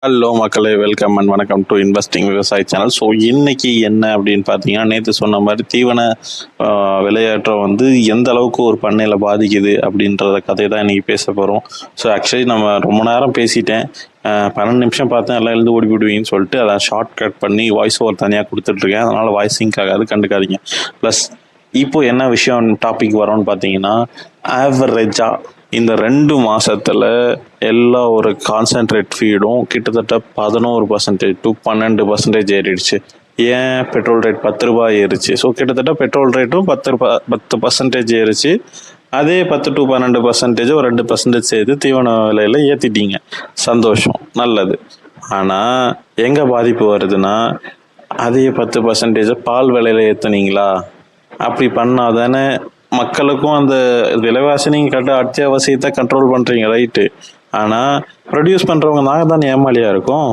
Hello மக்களே, welcome and வணக்கம் to investing விவசாய சேனல். ஸோ இன்னைக்கு என்ன அப்படின்னு பார்த்தீங்கன்னா, நேற்று சொன்ன மாதிரி தீவன விலையேற்றம் வந்து எந்த அளவுக்கு ஒரு பண்ணையில் பாதிக்குது அப்படின்றத கதையை தான் இன்றைக்கி பேச போகிறோம். ஸோ ஆக்சுவலி நம்ம ரொம்ப நேரம் பேசிட்டேன், 12 நிமிஷம் பார்த்தேன், எல்லாம் எழுந்து ஓடி விடுவீங்கன்னு சொல்லிட்டு அதை ஷார்ட் கட் பண்ணி வாய்ஸ் ஓவர் தனியாக கொடுத்துட்ருக்கேன். அதனால் வாய்ஸ் சிங்க் ஆகாது, கண்டுக்காதீங்க. ப்ளஸ் இப்போ என்ன விஷயம் டாபிக் வரோன்னு பார்த்தீங்கன்னா, ஆவரேஜாக இந்த 2 மாதத்தில் எல்லா ஒரு கான்சன்ட்ரேட் ஃபீடும் கிட்டத்தட்ட 11% to 12% ஏறிடுச்சு. ஏன்? பெட்ரோல் ரேட் 10 ரூபாய் ஏறிச்சு. ஸோ கிட்டத்தட்ட பெட்ரோல் ரேட்டும் 10% ஏறிச்சு. அதே 10 to 12% ஒரு 2% சேர்த்து தீவன விலையில் ஏற்றிட்டீங்க. சந்தோஷம், நல்லது. ஆனால் எங்கே பாதிப்பு வருதுன்னா, அதே 10% பால் விலையில் ஏற்றுனீங்களா? அப்படி பண்ணாதானே மக்களுக்கும் அந்த விலைவாசி நீங்கள் அத்தியாவசியத்தை கண்ட்ரோல் பண்ணுறீங்க, ரைட்டு. ஆனால் ப்ரொடியூஸ் பண்ணுறவங்க நாங்கள் தானே ஏமாளியாக இருக்கோம்.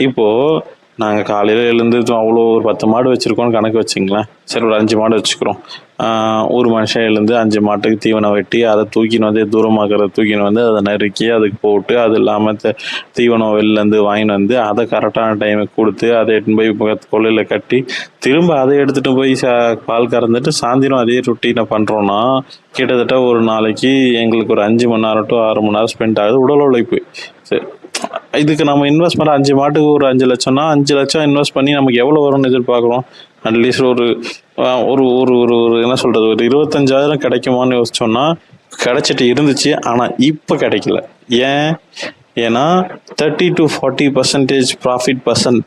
இப்போது நாங்கள் காலையில் எழுந்து அவ்வளோ ஒரு 10 மாடு வச்சுருக்கோன்னு கணக்கு வச்சுங்களேன். சரி, ஒரு 5 மாடு வச்சுக்கிறோம். ஒரு மனுஷன் எழுந்து 5 மாட்டுக்கு தீவனம் வெட்டி அதை தூக்கின்னு வந்து தூரமாக்கிற தூக்கின்னு வந்து அதை நறுக்கி அதுக்கு போட்டு, அது இல்லாமல் தீவனம் வெளிலேருந்து வாங்கின்னு வந்து அதை கரெக்டான டைமுக்கு கொடுத்து அதை எடுத்துன்னு போய் கொள்ளையில் கட்டி திரும்ப அதை எடுத்துகிட்டு போய் பால் கறந்துட்டு சாயந்தரம் அதே ரொட்டீனை பண்ணுறோன்னா கிட்டத்தட்ட ஒரு நாளைக்கு எங்களுக்கு ஒரு 5 மணி நேரம் to 6 மணி நேரம் ஸ்பெண்ட் ஆகுது உடல் உழைப்பு. சரி, இதுக்கு நம்ம இன்வெஸ்ட் பண்ண 5 மாட்டுக்கு ஒரு 5 லட்சம்னா 5 லட்சம் இன்வெஸ்ட் பண்ணி நமக்கு எவ்வளோ வரும்னு எதிர்பார்க்குறோம். அட்லீஸ்ட் ஒரு ஒரு ஒரு ஒரு என்ன சொல்கிறது, ஒரு 25,000 கிடைக்குமான்னு யோசிச்சோன்னா கிடைச்சிட்டு இருந்துச்சு. ஆனால் இப்போ கிடைக்கல. ஏன்னா 30 to 40% ப்ராஃபிட்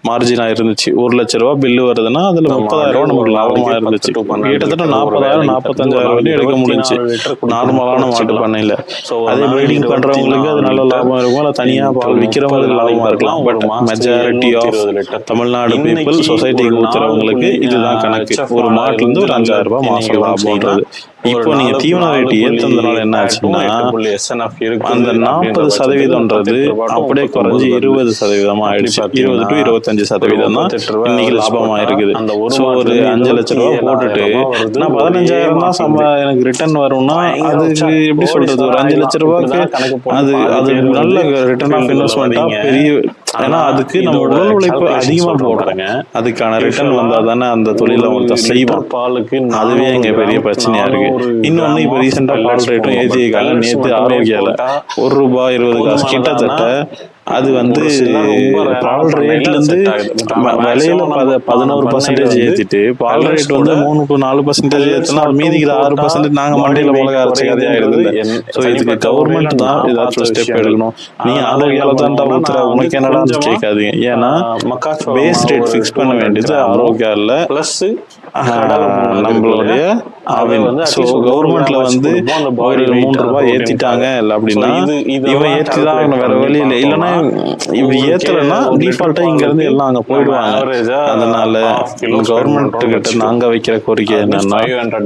மார்ஜினாக இருந்துச்சு. 1 லட்ச ரூபா பில்லு வருதுன்னா அதில் 30,000 நமக்கு லாபமாக இருந்துச்சு. கிட்டத்தட்ட 40,000 45,000 வரையும் எடுக்க முடிஞ்சிச்சு நார்மலான மாட்டு பண்ணையில். அதே ப்ரீடிங் பண்ணுறவங்களுக்கு அது நல்ல லாபம் இருக்கும், இல்லை தனியாக பால் விற்கிறவங்களுக்கு லாபமாக இருக்கலாம். But majority of Tamil Nadu people சொசைட்டிக்கு ஊற்றுறவங்களுக்கு இதுதான் கணக்கு. ஒரு மாட்டுலேருந்து ஒரு 5,000 ரூபாய் மாதம் லாபம்ன்றது. இப்போ நீங்கள் தீவன ரேட்டு ஏற்றுறதுனால என்ன ஆச்சுன்னா, அந்த 40% அப்படியே குறைஞ்சி 20% ஆயிடுச்சு. 20 to 25% தான் இன்னைக்கு லாபமா இருக்குது. ஸோ ஒரு 5 லட்ச ரூபா போட்டுட்டு நான் 15,000 தான் எனக்கு ரிட்டர்ன் வரும்னா அதுக்கு எப்படி சொல்றது, ஒரு 5 லட்ச ரூபாய்க்கு அது நல்ல ரிட்டர்ன் ஆஃப் இன்வெஸ்ட்மெண்டா பெரிய. ஏன்னா அதுக்கு நம்ம உடல் உழைப்பு அதிகமாக போடுறாங்க, அதுக்கான ரிட்டர்ன் வந்தால் தானே அந்த தொழிலை ஒருத்தர் செய்வோம். பாலுக்கு அதுவே எங்க பெரிய பிரச்சனையா இருக்கு. இன்னொன்னு, இப்போ ரீசெண்டா பால் ரேட்டும் ஏற்றிருக்காங்க. நேற்று ஆரோக்கியால ₹1.20 கிட்டத்தட்ட அது வந்து பால் ரேட்லேருந்து விலையில 11% ஏற்றிட்டு பால் ரேட் வந்து 3-4% ஏற்றினா மீதிக்கிற 6% நாங்கள் மண்டியில் மிளகா அரைச்ச கதையாக இருந்தது. ஸோ இதுக்கு கவர்மெண்ட் தான் ஏதாச்சும் ஸ்டெப் எடுக்கணும். நீ ஆரோக்கியால தான்டா ஊத்துற, உனக்கு என்னடா கேட்காதீங்க. ஏன்னா பேஸ் ரேட் ஃபிக்ஸ் பண்ண வேண்டியது ஆரோக்கியால ப்ளஸ் நம்மளுடைய ஸோ கவர்மெண்ட்ல வந்து ஒரு 3 ரூபாய் ஏற்றிட்டாங்க இல்லை அப்படின்னா இவன் ஏற்றிதான் வேற வழி இல்லை. இல்லைன்னா இப்படி ஏத்தலைன்னா டிஃபால்ட்டா இங்க இருந்து எல்லாம் அங்க போயிடுவாங்க. அதனால கவர்மெண்ட் கிட்ட நாங்க வைக்கிற கோரிக்கை என்னன்னா,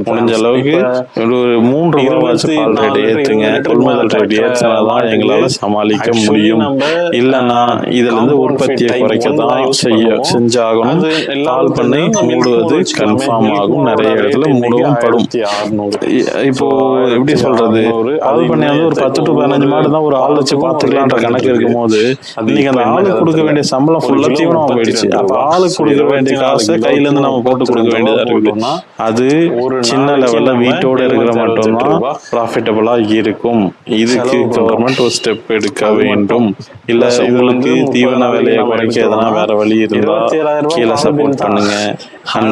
முடிஞ்ச அளவுக்கு ஒரு 3 ரூபாய் பால் ரேட் ஏத்துங்க. கொள்முதல் ரேட் ஏற்றினாதான் எங்களால சமாளிக்க முடியும். இல்லைன்னா இதுல இருந்து உற்பத்தியை குறைக்கதான் செஞ்சாகணும். பால் பண்ணை மூடுவது கன்ஃபார்ம் ஆகும். நிறைய இடத்துல மூடவும் படும். இப்போ எப்படி சொல்றது, பால் பண்ணை வந்து ஒரு 10 to 15 மாடு தான் ஒரு ஆள் வச்சு பார்த்துக்கலான்ற கணக்கு இருக்கும் போது இன்னைக்கு அந்த ஆளுக்கு கொடுக்க வேண்டிய சம்பளம் ஃபுல்லா தீவனமா போயிடுச்சு. அப்ப ஆளுக்கு கொடுக்க வேண்டிய காசை கையில இருந்து நம்ம போட்டு கொடுக்க வேண்டியதா இருக்குன்னா அது சின்ன லெவல்ல வீட்டோட இருக்கிற மட்டும்தான் ப்ராஃபிட்டபிளா இருக்கும். இதுக்கு கவர்மெண்ட் ஒரு ஸ்டெப் எடுக்க வேண்டும். இல்ல உங்களுக்கு தீவன விலையை குறைக்க எதனா வேற வழி இருந்தா கீழே சப்போர்ட் பண்ணுங்க.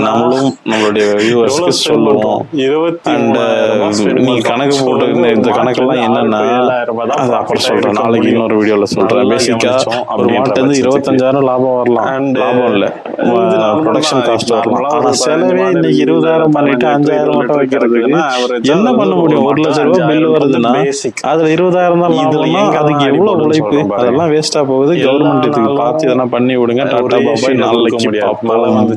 நம்மளும் நம்மளுடைய வியூவர்ஸ்க்கு சொல்லுவோம். அண்ட் நீங்க கணக்கு போட்டு இந்த கணக்கெல்லாம் என்னன்னா அது அப்புறம் சொல்றேன், நாளைக்கு இன்னொரு வீடியோல சொல்றேன். பேசிக்கா ஒரு மாட்டு வந்து 25,000 லாபம் வரலாம், லாபம் இல்ல ப்ரொடக்ஷன் காஸ்ட் வரலாம். ஆனா செலவே இன்னைக்கு 20,000 பண்ணிட்டு 5,000 மட்டும் வைக்கிறதுக்கு என்ன பண்ண முடியும்? 1 லட்ச ரூபாய் பில் வருதுன்னா அதுல 20,000 தான் லாபம்னா அதுக்கு எவ்வளவு உழைப்பு, அதெல்லாம் வேஸ்டா போகுது. கவர்மெண்ட் இதுக்கு பார்த்து இதெல்லாம் பண்ணி விடுங்க. டாடா பாபாய், நாளைக்கு பார்ப்போம்.